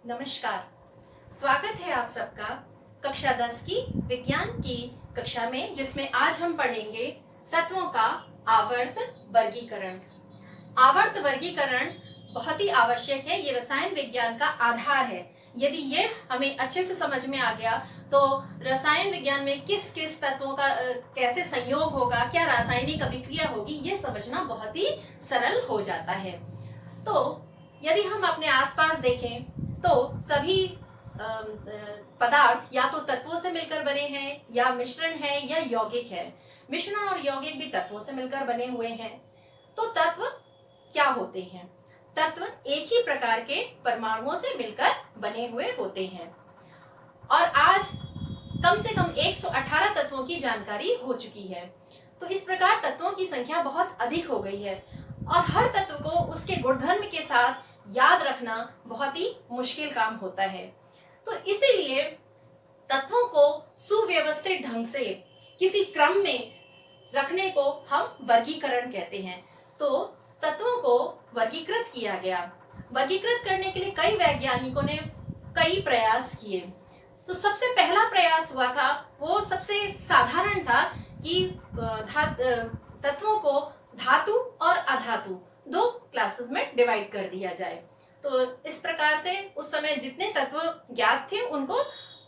नमस्कार। स्वागत है आप सबका कक्षा 10 की विज्ञान की कक्षा में, जिसमें आज हम पढ़ेंगे तत्वों का आवर्त वर्गीकरण। आवर्त वर्गीकरण बहुत ही आवश्यक है, ये रसायन विज्ञान का आधार है। यदि ये हमें अच्छे से समझ में आ गया तो रसायन विज्ञान में किस किस तत्वों का कैसे संयोग होगा, क्या रासायनिक अभिक्रिया होगी, ये समझना बहुत ही सरल हो जाता है। तो यदि हम अपने आसपास देखें तो सभी पदार्थ या तो तत्वों से मिलकर बने हैं, या मिश्रण है, या यौगिक है। मिश्रण और यौगिक भी तत्वों से मिलकर बने हुए हैं। तो तत्व क्या होते हैं? तत्व एक ही प्रकार के परमाणुओं से मिलकर बने हुए होते हैं। और आज कम से कम 118 तत्वों की जानकारी हो चुकी है। तो इस प्रकार तत्वों की संख्या बहुत अधिक हो गई है और हर तत्व को उसके गुणधर्म के साथ याद रखना बहुत ही मुश्किल काम होता है। तो इसीलिए तत्वों को सुव्यवस्थित ढंग से किसी क्रम में रखने को हम वर्गीकरण कहते हैं। तो तत्वों को वर्गीकृत किया गया। वर्गीकृत करने के लिए कई वैज्ञानिकों ने कई प्रयास किए। तो सबसे पहला प्रयास हुआ था, वो सबसे साधारण था कि तत्वों को धातु और अधातु दो क्लासेस में डिवाइड कर दिया जाए। तो इस प्रकार से उस समय जितने तत्व ज्ञात थे उनको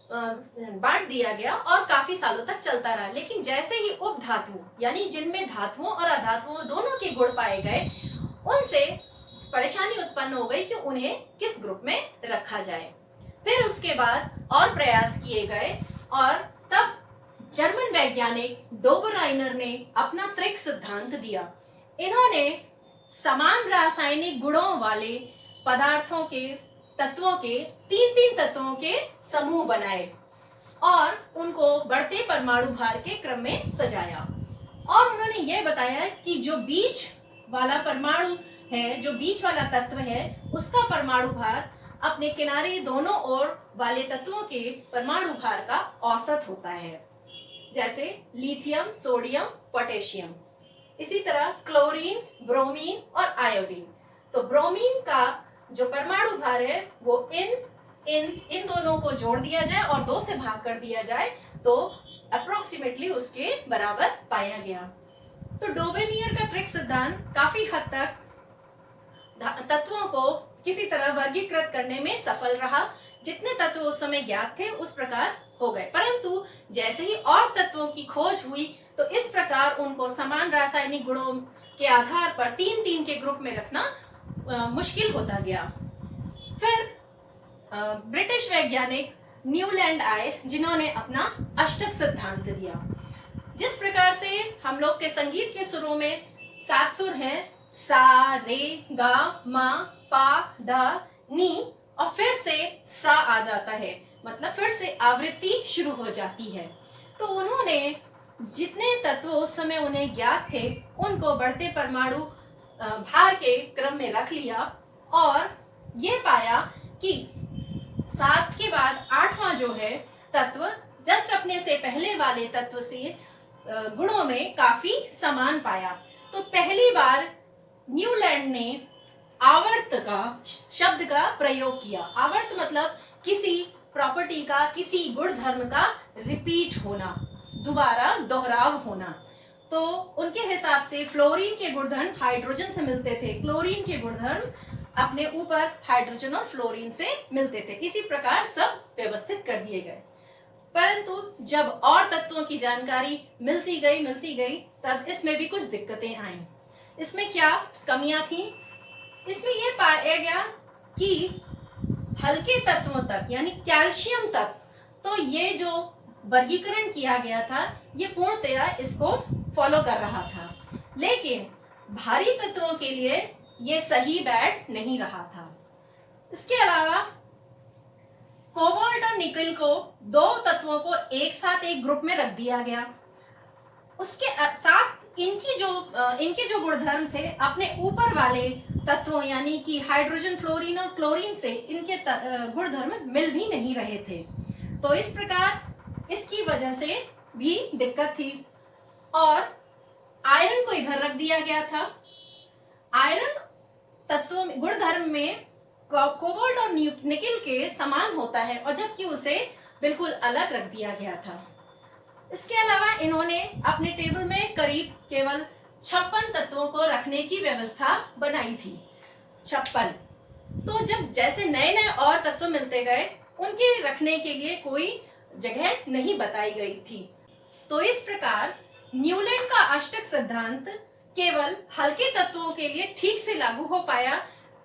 बांट दिया गया और काफी सालों तक चलता रहा। लेकिन जैसे ही उपधातु यानी जिनमें धातुओं और अधातुओं दोनों के गुण पाए गए, उनसे परेशानी उत्पन्न हो गई कि उन्हें किस ग्रुप में रखा जाए। फिर उसके बाद और प्रयास किए गए और तब जर्मन वैज्ञानिक डोबरराइनर ने अपना त्रिक सिद्धांत दिया। इन्होंने समान रासायनिक गुणों वाले पदार्थों के तत्वों के तीन तत्वों के समूह बनाए और उनको बढ़ते परमाणु भार के क्रम में सजाया। और उन्होंने ये बताया कि जो बीच वाला परमाणु है, जो बीच वाला तत्व है, उसका परमाणु भार अपने किनारे दोनों ओर वाले तत्वों के परमाणु भार का औसत होता है। जैसे लिथियम, सोडियम, पोटेशियम। इसी तरह क्लोरीन, ब्रोमीन और आयोडीन। तो ब्रोमीन का जो परमाणु भार है वो इन दोनों को जोड़ दिया जाए और 2 से भाग कर दिया जाए तो अप्रोक्सीमेटली उसके बराबर पाया गया। तो डोबेनियर का त्रिक सिद्धांत काफी हद तक तत्वों को किसी तरह वर्गीकृत करने में सफल रहा। जितने तत्व उस समय ज्ञात थे उस प्रकार हो गए, परंतु जैसे ही और तत्वों की खोज हुई तो इस प्रकार उनको समान रासायनिक गुणों के आधार पर 3 के ग्रुप में रखना मुश्किल होता गया। फिर ब्रिटिश वैज्ञानिक न्यूलैंड आए, जिन्होंने अपना अष्टक सिद्धांत दिया। जिस प्रकार से हम लोग के संगीत के सुरों में 7 सुर हैं, सा, रे, गा, मा, पा, धा, नी, और फिर से सा आ जाता है, मतलब फिर से आवृत्ति शुरू हो जाती है। तो उन्होंने जितने तत्व उस समय उन्हें ज्ञात थे उनको बढ़ते परमाणु भार के क्रम में रख लिया और ये पाया कि 7 के बाद 8वां जो है तत्व जस्ट अपने से पहले वाले तत्व से गुणों में काफी समान पाया। तो पहली बार न्यूलैंड ने आवर्त का शब्द का प्रयोग किया। आवर्त मतलब किसी प्रॉपर्टी का, किसी गुण धर्म का रिपीट होना, दोबारा दोहराव होना। तो उनके हिसाब से फ्लोरीन के गुणधर्म हाइड्रोजन से मिलते थे, क्लोरीन के गुणधर्म अपने ऊपर हाइड्रोजन और फ्लोरीन से मिलते थे। इसी प्रकार सब व्यवस्थित कर दिए गए। परंतु जब और तत्वों की जानकारी मिलती गई तब इसमें भी कुछ दिक्कतें आईं। इसमें क्या कमियां थी? इसमें यह पाया गया कि हल्के तत्वों तक यानी कैल्शियम तक तो ये जो वर्गीकरण किया गया था ये पूर्णतया इसको फॉलो कर रहा था, लेकिन भारी तत्वों के लिए ये सही बैठ नहीं रहा था। इसके अलावा कोबाल्ट और निकल को 2 तत्वों को एक साथ एक ग्रुप में रख दिया गया। उसके साथ इनके जो गुणधर्म थे अपने ऊपर वाले तत्वों यानी कि हाइड्रोजन, फ्लोरीन और क्लोरीन से इनके गुणधर्म मिल भी नहीं रहे थे। तो इस प्रकार इसकी वजह से भी दिक्कत थी। और आयरन को इधर रख दिया गया था। आयरन तत्वों गुणधर्म में कोबाल्ट और निकिल के समान होता है, और जबकि उसे बिल्कुल अलग रख दिया गया था। इसके अलावा इन्होंने अपने टेबल में करीब केवल 56 तत्वों को रखने की व्यवस्था बनाई थी। 56। तो जब जैसे नए नए और तत्व मिलते गए, उनके रखने के लिए कोई जगह नहीं बताई गई थी। तो इस प्रकार न्यूलैंड का अष्टक सिद्धांत केवल हल्के तत्वों के लिए ठीक से लागू हो पाया,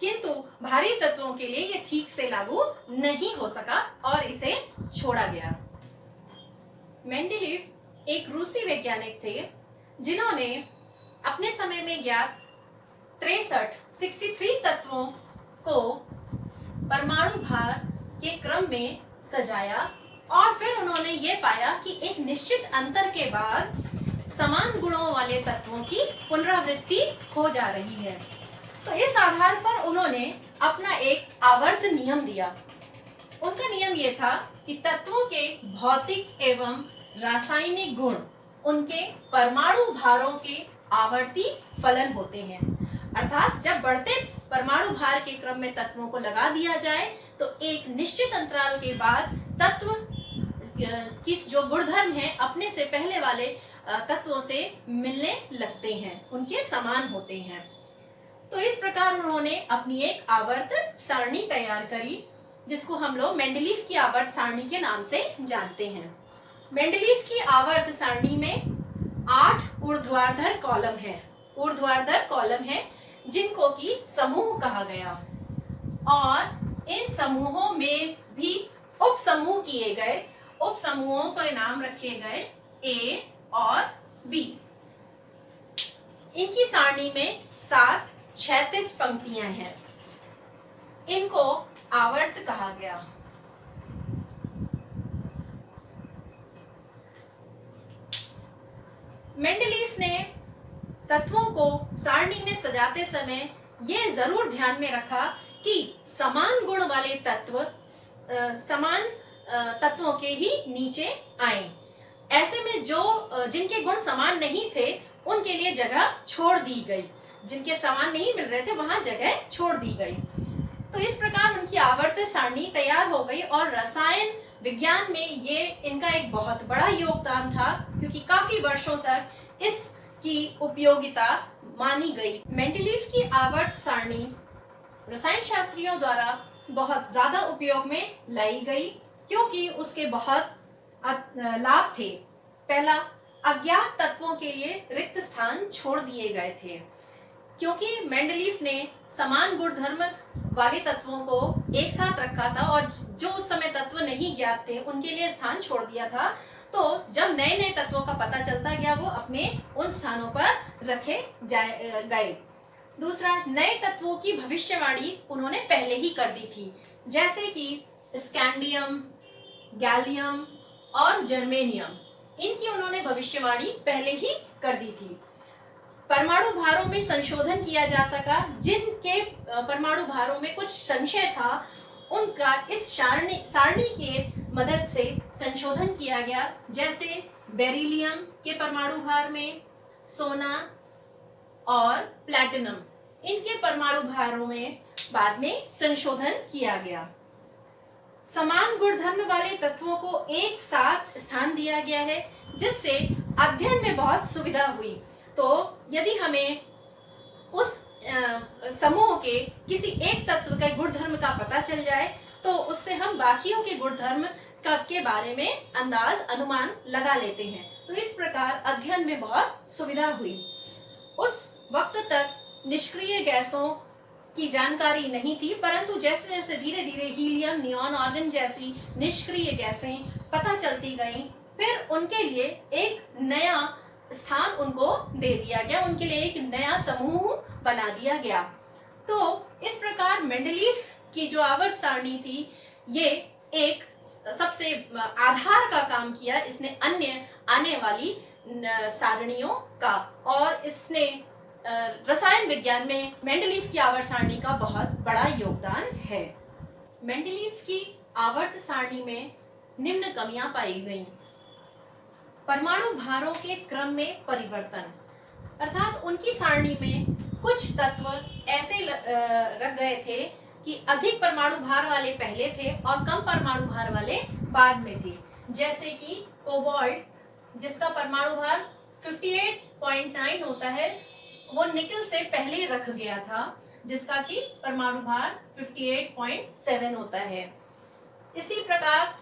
किंतु भारी तत्वों के लिए यह ठीक से लागू नहीं हो सका और इसे छोड़ा गया। मेंडेलीव एक रूसी वैज्ञानिक थे जिन्होंने अपने समय में ज्ञात 63 तत्वों को परमाणु भार के क्रम में सजाया, और फिर उन्होंने ये पाया कि एक निश्चित अंतर के बाद समान गुणों वाले तत्वों की पुनरावृत्ति हो जा रही है। तो इस आधार पर उन्होंने अपना एक आवर्त नियम दिया। उनका नियम ये था कि तत्वों के भौतिक एवं रासायनिक गुण उनके परमाणु भारों के आवर्ती फलन होते हैं। अर्थात जब बढ़ते परमाणु भार के क्रम में तत्वों को लगा दिया जाए तो एक निश्चित अंतराल के बाद तत्व की जो गुणधर्म है अपने से पहले वाले तत्वों से मिलने लगते हैं, उनके समान होते हैं। तो इस प्रकार उन्होंने अपनी एक आवर्त सारणी तैयार करी, जिसको हम लोग मेंडेलीव की आवर्त सारणी के नाम से जानते हैं। मेंडेलीव की आवर्त सारणी में 8 ऊर्ध्वाधर कॉलम है जिनको कि समूह कहा गया, और इन समूहों में भी उप समूह किए गए। उप समूहों के नाम रखे गए ए और बी। इनकी सारणी में 7 36 पंक्तियां हैं। इनको आवर्त कहा गया। मेंडेलीव ने तत्वों को सारणी में सजाते समय ये जरूर ध्यान में रखा कि समान गुण वाले तत्व समान तत्वों के ही नीचे आए। ऐसे में जिनके गुण समान नहीं थे उनके लिए जगह छोड़ दी गई, जिनके समान नहीं मिल रहे थे वहां जगह छोड़ दी गई। तो इस प्रकार उनकी आवर्त सारणी तैयार हो गई, और रसायन विज्ञान में ये इनका एक बहुत बड़ा योगदान था, क्योंकि काफी वर्षों तक इसकी उपयोगिता मानी गई। मेंडेलीव की आवर्त सारणी रसायन शास्त्रियों द्वारा बहुत ज्यादा उपयोग में लाई गई, क्योंकि उसके बहुत लाभ थे। पहला, अज्ञात तत्वों के लिए रिक्त स्थान छोड़ दिए गए थे, क्योंकि मेंडेलीव ने समान गुणधर्म वाले तत्वों को एक साथ रखा था और जो उस समय तत्व नहीं ज्ञात थे उनके लिए स्थान छोड़ दिया था। तो जब नए नए तत्वों का पता चलता गया वो अपने उन स्थानों पर रखे गए। दूसरा, नए तत्वों की भविष्यवाणी उन्होंने पहले ही कर दी थी, जैसे कि स्कैंडियम, गैलियम और जर्मेनियम। इनकी उन्होंने भविष्यवाणी पहले ही कर दी थी। परमाणु भारों में संशोधन किया जा सका। जिनके परमाणु भारों में कुछ संशय था उनका इस सारणी के मदद से संशोधन किया गया, जैसे बेरिलियम के परमाणु भार में, सोना और प्लैटिनम, इनके परमाणु भारों में बाद में संशोधन किया गया। समान गुणधर्म वाले तत्वों को एक साथ स्थान दिया गया है, जिससे अध्ययन में बहुत सुविधा हुई। तो यदि हमें उस समूह के किसी एक तत्व के गुणधर्म का पता चल जाए तो उससे हम बाकियों के गुणधर्म के बारे में अनुमान लगा लेते हैं। तो इस प्रकार अध्ययन में बहुत सुविधा हुई। उस वक्त तक निष्क्रिय गैसों की जानकारी नहीं थी, परंतु जैसे जैसे धीरे धीरे हीलियम, नियॉन, आर्गन जैसी निष्क्रिय गैसें पता चलती गईं, फिर उनके लिए एक नया स्थान उनको दे दिया गया, उनके लिए एक नया समूह बना दिया गया। तो इस प्रकार मेंडेलीव की जो आवर्त सारणी थी ये एक सबसे आधार का काम किया इसने अन्य आने वाली सारणियों का, और इसने रसायन विज्ञान में मेंडेलीव की आवर्त सारणी का बहुत बड़ा योगदान है। मेंडेलीव की आवर्त सारणी में निम्न कमियां पाई गईं। परमाणु भारों के क्रम में परिवर्तन, अर्थात उनकी सारणी में कुछ तत्व ऐसे रख गए थे कि अधिक परमाणु भार वाले पहले थे और कम परमाणु भार वाले बाद में थे। जैसे कि कोबाल्ट जिसका परमाणु भार 58.9 होता है, वो निकल से पहले रख गया था जिसका कि परमाणु भार 58.7 होता है। इसी प्रकार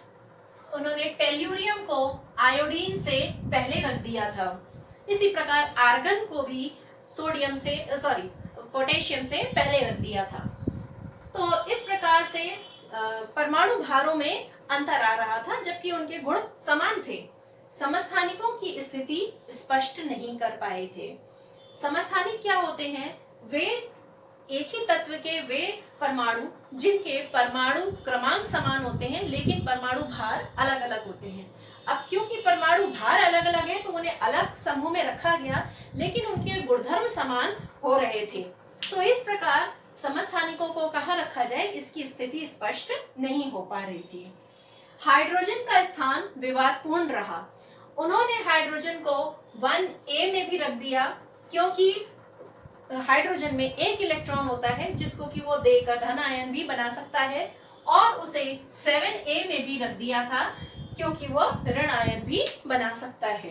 उन्होंने टेल्यूरियम को आयोडीन से पहले रख दिया था। इसी प्रकार आर्गन को भी पोटेशियम से पहले रख दिया था। तो इस प्रकार से परमाणु भारों में अंतर आ रहा था जबकि उनके गुण समान थे। समस्थानिकों की स्थिति स्पष्ट नहीं कर पाए थे। समस्थानिक क्या होते हैं? वे एक ही तत्व के वे परमाणु जिनके परमाणु क्रमांक समान होते हैं लेकिन परमाणु भार अलग अलग होते हैं। अब क्योंकि परमाणु भार अलग अलग है तो उन्हें अलग समूह में रखा गया लेकिन उनके गुणधर्म समान हो रहे थे। तो इस प्रकार समस्थानिकों को कहाँ रखा जाए इसकी स्थिति स्पष्ट नहीं हो पा रही थी। हाइड्रोजन का स्थान विवादपूर्ण रहा। उन्होंने हाइड्रोजन को 1a में भी रख दिया क्योंकि हाइड्रोजन में एक इलेक्ट्रॉन होता है जिसको कि वो देकर धन आयन भी बना सकता है, और उसे 7a में भी रख दिया था क्योंकि वो ऋण आयन भी बना सकता है।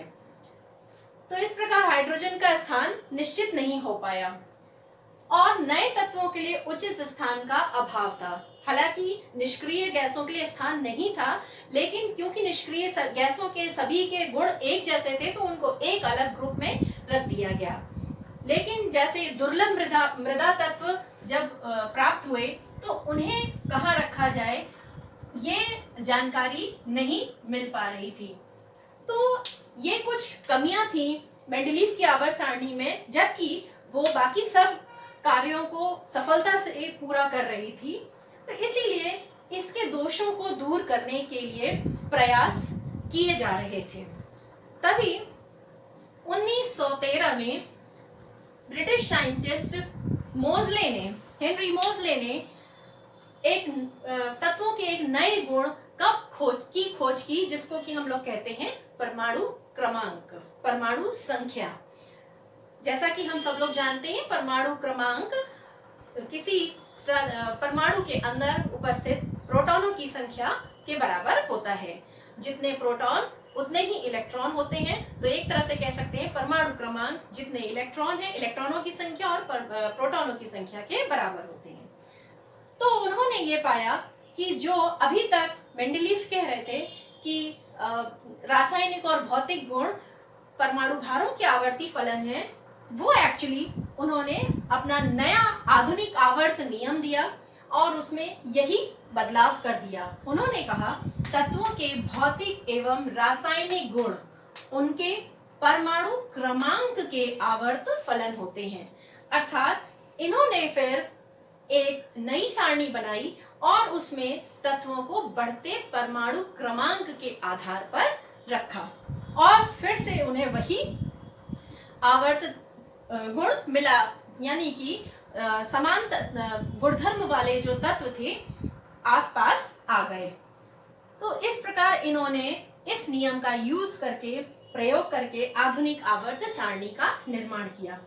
तो इस प्रकार हाइड्रोजन का स्थान निश्चित नहीं हो पाया और नए तत्वों के लिए उचित स्थान का अभाव था। हालांकि निष्क्रिय गैसों के लिए स्थान नहीं था, लेकिन क्योंकि निष्क्रिय गैसों के सभी के गुण एक जैसे थे तो उनको एक अलग ग्रुप में रख दिया गया। लेकिन जैसे दुर्लभ मृदा तत्व जब प्राप्त हुए तो उन्हें कहाँ रखा जाए ये जानकारी नहीं मिल पा रही थी। तो ये कुछ कमियां थी मेंडलीव की आवर्त सारणी में, जबकि वो बाकी सब कार्यों को सफलता से पूरा कर रही थी। तो इसीलिए इसके दोषों को दूर करने के लिए प्रयास किए जा रहे थे। तभी 1913 में ब्रिटिश साइंटिस्ट हेनरी मोजले ने एक तत्वों के एक नए गुण की खोज की जिसको कि हम लोग कहते हैं परमाणु क्रमांक, परमाणु संख्या। जैसा कि हम सब लोग जानते हैं परमाणु क्रमांक किसी परमाणु के अंदर उपस्थित प्रोटॉनों की संख्या के बराबर होता है। जितने प्रोटॉन उतने ही इलेक्ट्रॉन होते हैं। तो एक तरह से कह सकते हैं परमाणु क्रमांक जितने इलेक्ट्रॉन है, इलेक्ट्रॉनों की संख्या और प्रोटॉनों की संख्या के बराबर होते हैं। तो उन्होंने ये पाया कि जो अभी तक मेंडलीव कह रहे थे कि रासायनिक और भौतिक गुण परमाणु भारों के आवर्ती फलन है, वो एक्चुअली उन्होंने अपना नया आधुनिक आवर्त नियम दिया और उसमें यही बदलाव कर दिया। उन्होंने कहा तत्वों के भौतिक एवं रासायनिक गुण उनके परमाणु क्रमांक के आवर्त फलन होते हैं। अर्थात इन्होंने फिर एक नई सारणी बनाई और उसमें तत्वों को बढ़ते परमाणु क्रमांक के आधार पर रखा और फिर से उन्हें वही आवर्त गुण मिला, यानी कि समान गुणधर्म वाले जो तत्व थे आसपास आ गए। तो इस प्रकार इन्होंने इस नियम का यूज करके प्रयोग करके आधुनिक आवर्त सारणी का निर्माण किया।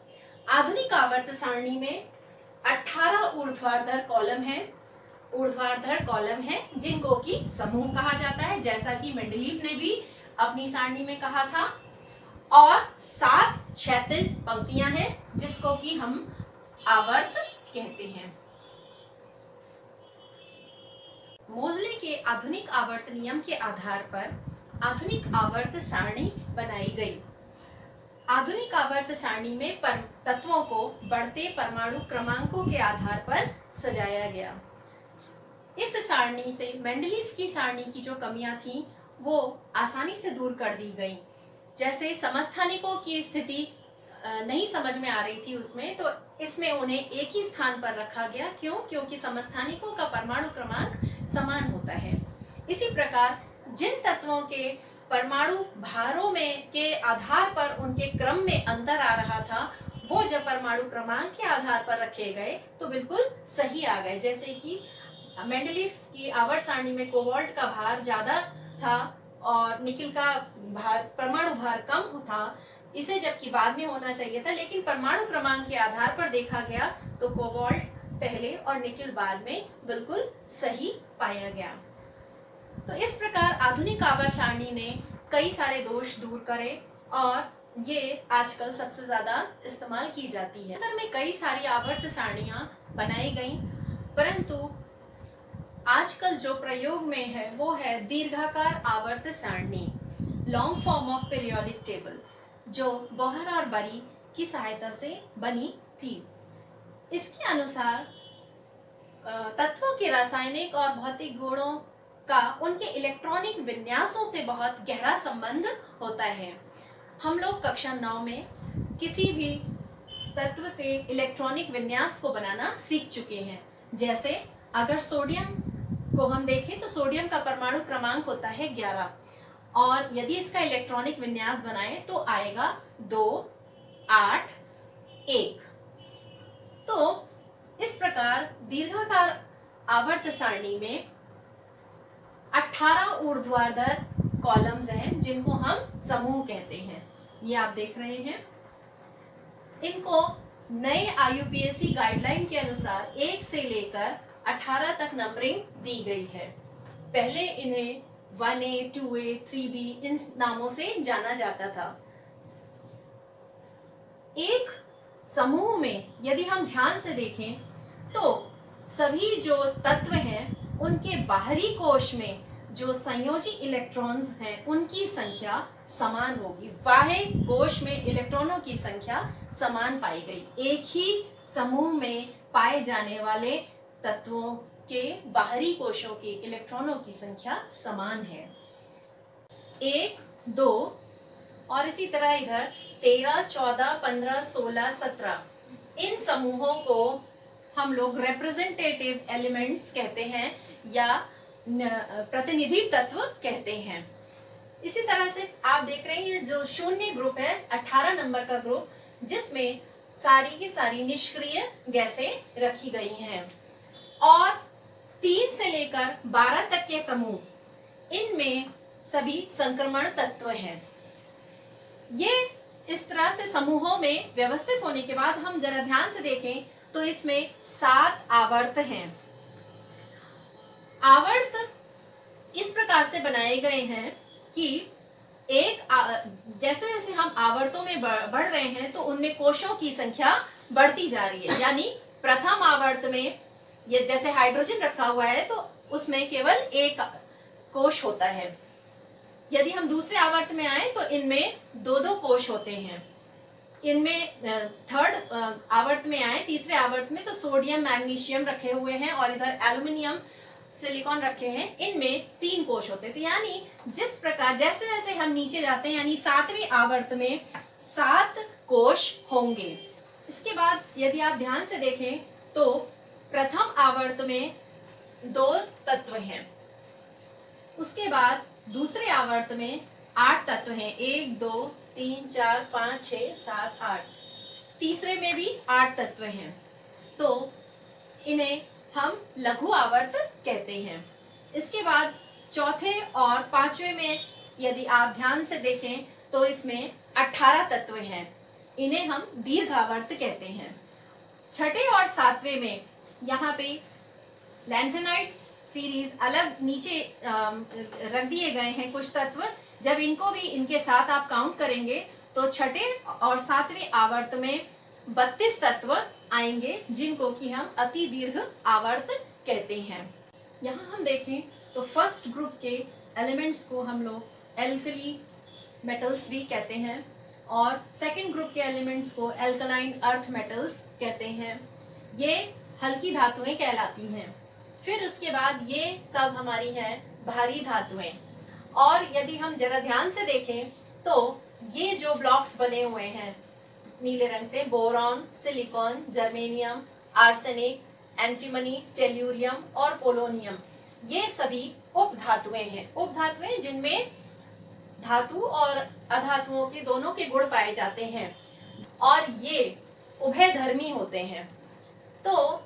आधुनिक आवर्त सारणी में 18 ऊर्ध्वाधर कॉलम है जिनको कि समूह कहा जाता है, जैसा कि मेंडलीव ने भी अपनी सारणी में कहा था, और 7 क्षैतिज पंक्तियां हैं जिसको कि हम आवर्त कहते हैं। मोजले के आधुनिक आवर्त नियम के आधार पर आधुनिक आवर्त सारणी बनाई गई। आधुनिक आवर्त सारणी में तत्वों को बढ़ते परमाणु क्रमांकों के आधार पर सजाया गया। इस सारणी से मेंडलीव की सारणी की जो कमियां थी वो आसानी से दूर कर दी गई। जैसे समस्थानिकों की स्थिति नहीं समझ में आ रही थी उसमें, तो इसमें उन्हें एक ही स्थान पर रखा गया। क्यों? क्योंकि समस्थानिकों का परमाणु क्रमांक समान होता है। इसी प्रकार जिन तत्वों के परमाणु भारों में के आधार पर उनके क्रम में अंतर आ रहा था वो जब परमाणु क्रमांक के आधार पर रखे गए तो बिल्कुल सही आ गए। जैसे कि मेंडलीव की आवर्त सारणी में कोबाल्ट का भार ज्यादा था और निकिल का भार परमाणु भार कम था, इसे जबकि बाद में होना चाहिए था, लेकिन परमाणु क्रमांक के आधार पर देखा गया तो कोबाल्ट पहले और निकिल बाद में बिल्कुल सही पाया गया। तो इस प्रकार आधुनिक आवर्त सारणी ने कई सारे दोष दूर करे और ये आजकल सबसे ज्यादा इस्तेमाल की जाती है। अंतर में कई सारी आवर्त सारणियां बनाई गई, परंतु आजकल जो प्रयोग में है वो है दीर्घाकार आवर्त सारणी, long form of periodic table, जो बोहर और बरी की सहायता से बनी थी। इसके अनुसार तत्वों के रासायनिक और भौतिक गुणों का उनके इलेक्ट्रॉनिक विन्यासों से बहुत गहरा संबंध होता है। हम लोग कक्षा 9 में किसी भी तत्व के इलेक्ट्रॉनिक विन्यास को बनाना सीख चुके हैं। जैसे अगर सोडियम को हम देखें तो सोडियम का परमाणु क्रमांक होता है 11 और यदि इसका इलेक्ट्रॉनिक विन्यास बनाएं तो आएगा 2 8 1। तो इस प्रकार दीर्घाकार आवर्त सारणी में 18 ऊर्ध्वाधर कॉलम्स हैं जिनको हम समूह कहते हैं। ये आप देख रहे हैं। इनको नए IUPAC गाइडलाइन के अनुसार 1 से लेकर 18 तक नंबरिंग दी गई है। पहले इन्हें 1A, 2A, 3B इन नामों से जाना जाता था। एक समूह में यदि हम ध्यान से देखें तो सभी जो तत्व हैं उनके बाहरी कोश में जो संयोजी इलेक्ट्रॉन्स हैं उनकी संख्या समान होगी। बाह्य कोश में इलेक्ट्रॉनों की संख्या समान पाई गई। एक ही समूह में पाए जाने वाले तत्वों के बाहरी कोशों के इलेक्ट्रॉनों की संख्या समान है, 1 2 और इसी तरह इधर 13 14 15 16 17 इन समूहों को हम लोग रिप्रेजेंटेटिव एलिमेंट्स कहते हैं या प्रतिनिधि तत्व कहते हैं। इसी तरह से आप देख रहे हैं जो शून्य ग्रुप है 18 नंबर का ग्रुप, जिसमें सारी की सारी निष्क्रिय गैसें रखी गई हैं और 3 से लेकर 12 तक के समूह, इनमें सभी संक्रमण तत्व हैं। ये इस तरह से समूहों में व्यवस्थित होने के बाद हम जरा ध्यान से देखें तो इसमें 7 आवर्त हैं। आवर्त इस प्रकार से बनाए गए हैं कि जैसे जैसे हम आवर्तों में बढ़ रहे हैं तो उनमें कोशों की संख्या बढ़ती जा रही है। यानी प्रथम आवर्त में ये जैसे हाइड्रोजन रखा हुआ है तो उसमें केवल एक कोश होता है। यदि हम दूसरे आवर्त में आए तो इनमें 2-2 कोश होते हैं। इनमें थर्ड आवर्त में आए, तीसरे आवर्त में तो सोडियम मैग्नीशियम रखे हुए हैं और इधर एल्यूमिनियम सिलिकॉन रखे हैं, इनमें 3 कोश होते थे। यानी जिस प्रकार जैसे जैसे हम नीचे जाते हैं यानी 7वें आवर्त में 7 कोश होंगे। इसके बाद यदि आप ध्यान से देखें तो प्रथम आवर्त में 2 तत्व हैं, उसके बाद दूसरे आवर्त में 8 तत्व हैं, 1 2 3 4 5 6 7 8। तीसरे में भी 8 तत्व हैं, तो इन्हें हम लघु आवर्त कहते हैं। इसके बाद चौथे और 5वें में यदि आप ध्यान से देखें तो इसमें 18 तत्व हैं, इन्हें हम दीर्घ आवर्त कहते हैं। छठे और 7वें में यहाँ पे लैंथेनाइट सीरीज अलग नीचे रख दिए गए हैं कुछ तत्व। जब इनको भी इनके साथ आप काउंट करेंगे तो छठे और 7वें आवर्त में 32 तत्व आएंगे जिनको कि हम अति दीर्घ आवर्त कहते हैं। यहाँ हम देखें तो फर्स्ट ग्रुप के एलिमेंट्स को हम लोग एल्कली मेटल्स भी कहते हैं और सेकंड ग्रुप के एलिमेंट्स को एल्कलाइन अर्थ मेटल्स कहते हैं। ये हल्की धातुएं कहलाती हैं। फिर उसके बाद ये सब हमारी हैं भारी धातुएं। और यदि हम जरा ध्यान से देखें तो ये जो ब्लॉक्स बने हुए हैं नीले रंग से, boron, silicon, germanium, arsenic, antimony, tellurium और पोलोनियम, ये सभी उपधातुएं हैं। उपधातुएं जिनमें धातु और अधातुओं के दोनों के गुण पाए जाते हैं और ये उभयधर्मी होते हैं। तो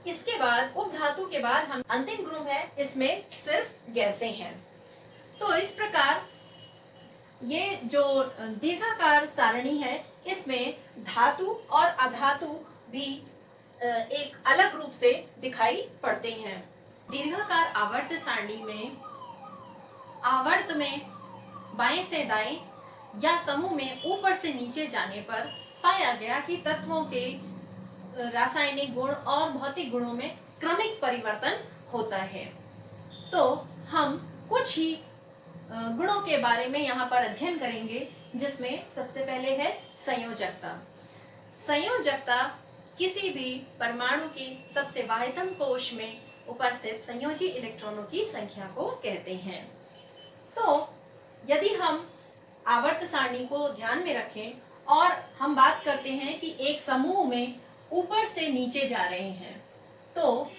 इसके बाद उपधातु के बाद हम अंतिम ग्रुप है, इसमें सिर्फ गैसें हैं। तो इस प्रकार ये जो दीर्घाकार सारणी है इसमें धातु और अधातु भी एक अलग रूप से दिखाई पड़ते हैं। दीर्घाकार आवर्त सारणी में आवर्त में बाएं से दाएं या समूह में ऊपर से नीचे जाने पर पाया गया कि तत्वों के रासायनिक गुण और भौतिक गुणों में क्रमिक परिवर्तन होता है। तो हम कुछ ही गुणों के बारे में यहाँ पर अध्ययन करेंगे, जिसमें सबसे पहले है संयोजकता। संयोजकता किसी भी परमाणु के सबसे बाह्यतम कोश में उपस्थित संयोजी इलेक्ट्रॉनों की संख्या को कहते हैं। तो यदि हम आवर्त सारणी को ध्यान में रखें और हम बात करते हैं कि एक समूह में ऊपर से नीचे जा रहे हैं, तो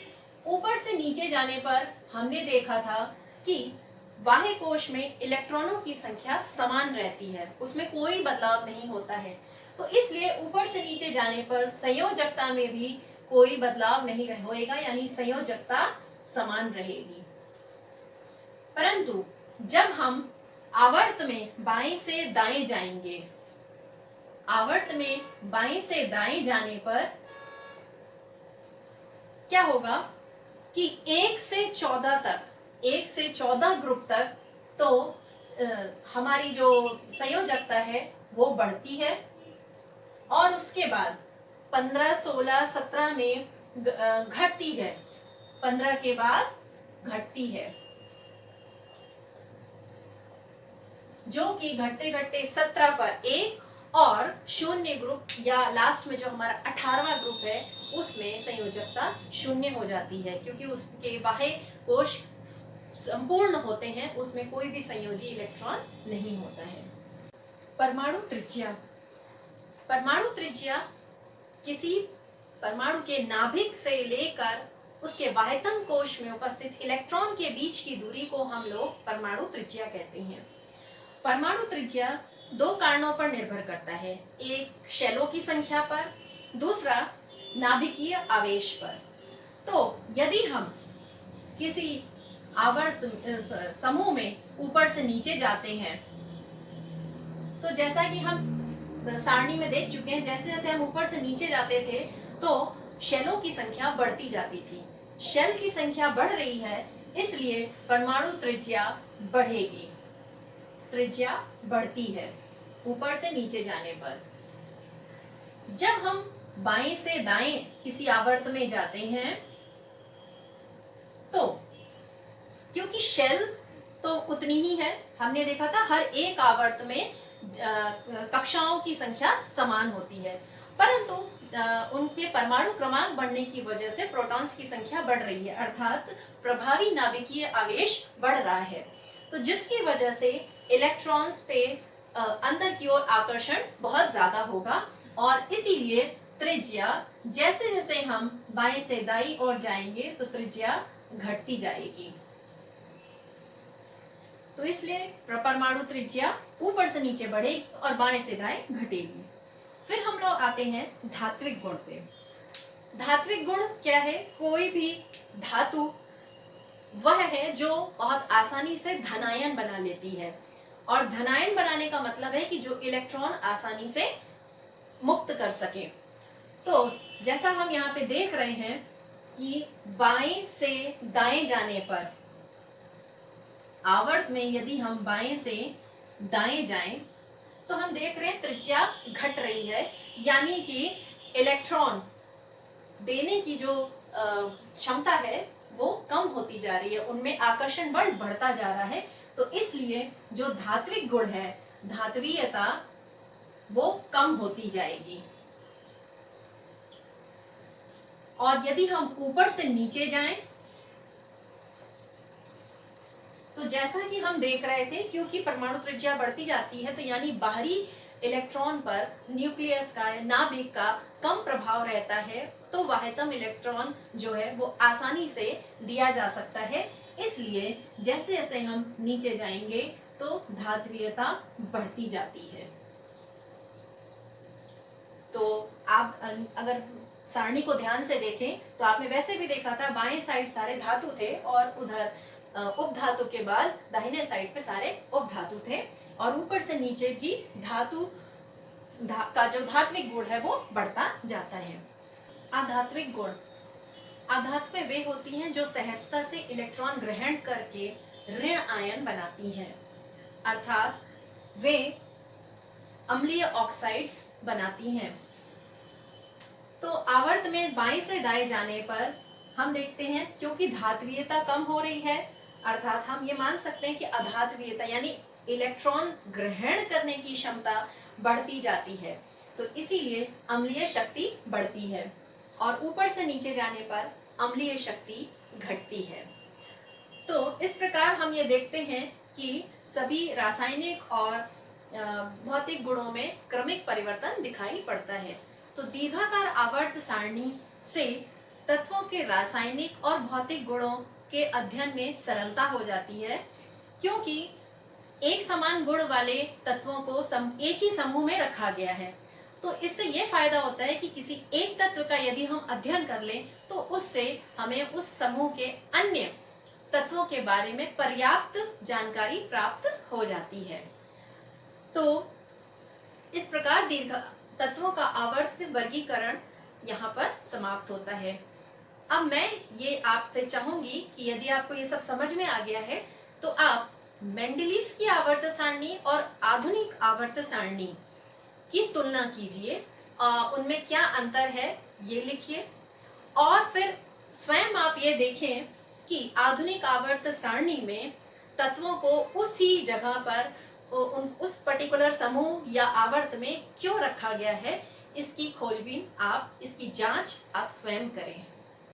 ऊपर से नीचे जाने पर हमने देखा था कि बाह्य कोश में इलेक्ट्रॉनों की संख्या समान रहती है, उसमें कोई बदलाव नहीं होता है। तो इसलिए ऊपर से नीचे जाने पर संयोजकता में भी कोई बदलाव नहीं होएगा, यानी संयोजकता समान रहेगी। परंतु जब हम आवर्त में बाएं से दाएं जाएंगे, आवर्त में बाएं से दाएं जाने पर क्या होगा कि 1 से 14 तक, 1 से 14 ग्रुप तक तो हमारी जो संयोजकता है वो बढ़ती है, और उसके बाद 15, 16, 17 में घटती है, 15 के बाद घटती है, जो कि घटते घटते 17 पर एक और शून्य ग्रुप या लास्ट में जो हमारा 18वां ग्रुप है उसमें संयोजकता शून्य हो जाती है, क्योंकि उसके बाह्य कोश संपूर्ण होते हैं, उसमें कोई भी संयोजी इलेक्ट्रॉन नहीं होता है। परमाणु त्रिज्या। परमाणु त्रिज्या किसी परमाणु के नाभिक से लेकर उसके बाह्यतम कोश में उपस्थित इलेक्ट्रॉन के बीच की दूरी को हम लोग परमाणु त्रिज्या कहते हैं। परमाणु त्रिज्या 2 कारणों पर निर्भर करता है, एक शेलों की संख्या पर, दूसरा नाभिकीय आवेश पर। तो यदि हम किसी आवर्त समूह में ऊपर से नीचे जाते हैं, तो जैसा कि हम सारणी में देख चुके हैं, जैसे जैसे हम ऊपर से नीचे जाते थे तो शेलों की संख्या बढ़ती जाती थी। शेल की संख्या बढ़ रही है, इसलिए परमाणु त्रिज्या बढ़ेगी, त्रिज्या बढ़ती है ऊपर से नीचे जाने पर। जब हम बाएं से दाएं किसी आवर्त में जाते हैं, तो क्योंकि शेल तो उतनी ही है, हमने देखा था हर एक आवर्त में कक्षाओं की संख्या समान होती है, परंतु उनके परमाणु क्रमांक बढ़ने की वजह से प्रोटॉन्स की संख्या बढ़ रही है, अर्थात प्रभावी नाभिकीय आवेश बढ़ रहा है, तो जिसकी वजह से इलेक्ट्रॉन्स पे अंदर की ओर आकर्षण बहुत ज्यादा होगा, और इसीलिए त्रिज्या जैसे जैसे हम बाएं से दाईं ओर जाएंगे तो त्रिज्या घटती जाएगी। तो इसलिए परमाणु त्रिज्या ऊपर से नीचे बढ़ेगी और बाएं से दाएं घटेगी। फिर हम लोग आते हैं धात्विक गुण पे। धात्विक गुण क्या है? कोई भी धातु वह है जो बहुत आसानी से धनायन बना लेती है, और धनायन बनाने का मतलब है कि जो इलेक्ट्रॉन आसानी से मुक्त कर सके। तो जैसा हम यहाँ पे देख रहे हैं कि बाएं से दाएं जाने पर, आवर्त में यदि हम बाएं से दाएं जाएं तो हम देख रहे हैं त्रिज्या घट रही है, यानी कि इलेक्ट्रॉन देने की जो क्षमता है वो कम होती जा रही है, उनमें आकर्षण बल बढ़ता जा रहा है। तो इसलिए जो धात्विक गुण है, धात्वीयता, वो कम होती जाएगी। और यदि हम ऊपर से नीचे जाएं तो जैसा कि हम देख रहे थे, क्योंकि परमाणु त्रिज्या बढ़ती जाती है तो यानी बाहरी इलेक्ट्रॉन पर न्यूक्लियस का, नाभिक का कम प्रभाव रहता है, तो बाह्यतम इलेक्ट्रॉन जो है वो आसानी से दिया जा सकता है। इसलिए जैसे जैसे हम नीचे जाएंगे तो धात्वीयता बढ़ती जाती है। तो आप अगर सारणी को ध्यान से देखें तो आपने वैसे भी देखा था, बाएं साइड सारे धातु थे और उधर उपधातु के बाद दाहिने साइड पे सारे उपधातु थे, और ऊपर से नीचे भी धातु का जो धात्विक गुण है वो बढ़ता जाता है। आध्यात्मिक गुण। आध्यात्म वे होती हैं जो सहजता से इलेक्ट्रॉन ग्रहण करके ऋण आयन बनाती हैं, अर्थात वे अम्लीय ऑक्साइड्स बनाती हैं। तो आवर्त में बाएं से दाएं जाने पर हम देखते हैं क्योंकि धात्वियता कम हो रही है, अर्थात हम ये मान सकते हैं कि अधात्वियता यानी इलेक्ट्रॉन ग्रहण करने की क्षमता बढ़ती जाती है, तो इसीलिए अम्लीय शक्ति बढ़ती है। और ऊपर से नीचे जाने पर अम्लीय शक्ति घटती है। तो इस प्रकार हम ये देखते हैं कि सभी रासायनिक और भौतिक गुणों में क्रमिक परिवर्तन दिखाई पड़ता है। तो दीर्घाकार आवर्त सारणी से तत्वों के रासायनिक और भौतिक गुणों के अध्ययन में सरलता हो जाती है, क्योंकि एक समान गुण वाले तत्वों को एक ही समूह में रखा गया है। तो इससे ये फायदा होता है कि किसी एक तत्व का यदि हम अध्ययन कर लें तो उससे हमें उस समूह के अन्य तत्वों के बारे में पर्याप्त जानकारी प्राप्त हो जाती है। तो इस प्रकार दीर्घ तत्वों का आवर्त वर्गीकरण यहाँ पर समाप्त होता है। अब मैं ये आपसे चाहूंगी कि यदि आपको ये सब समझ में आ गया है तो आप मेंडलीफ की आवर्त सारणी और आधुनिक आवर्त सारणी की तुलना कीजिए, उनमें क्या अंतर है ये लिखिए, और फिर स्वयं आप ये देखें कि आधुनिक आवर्त सारणी में तत्वों को उसी जगह पर उस पर्टिकुलर समूह या आवर्त में क्यों रखा गया है, इसकी खोजबीन आप, इसकी जांच आप स्वयं करें।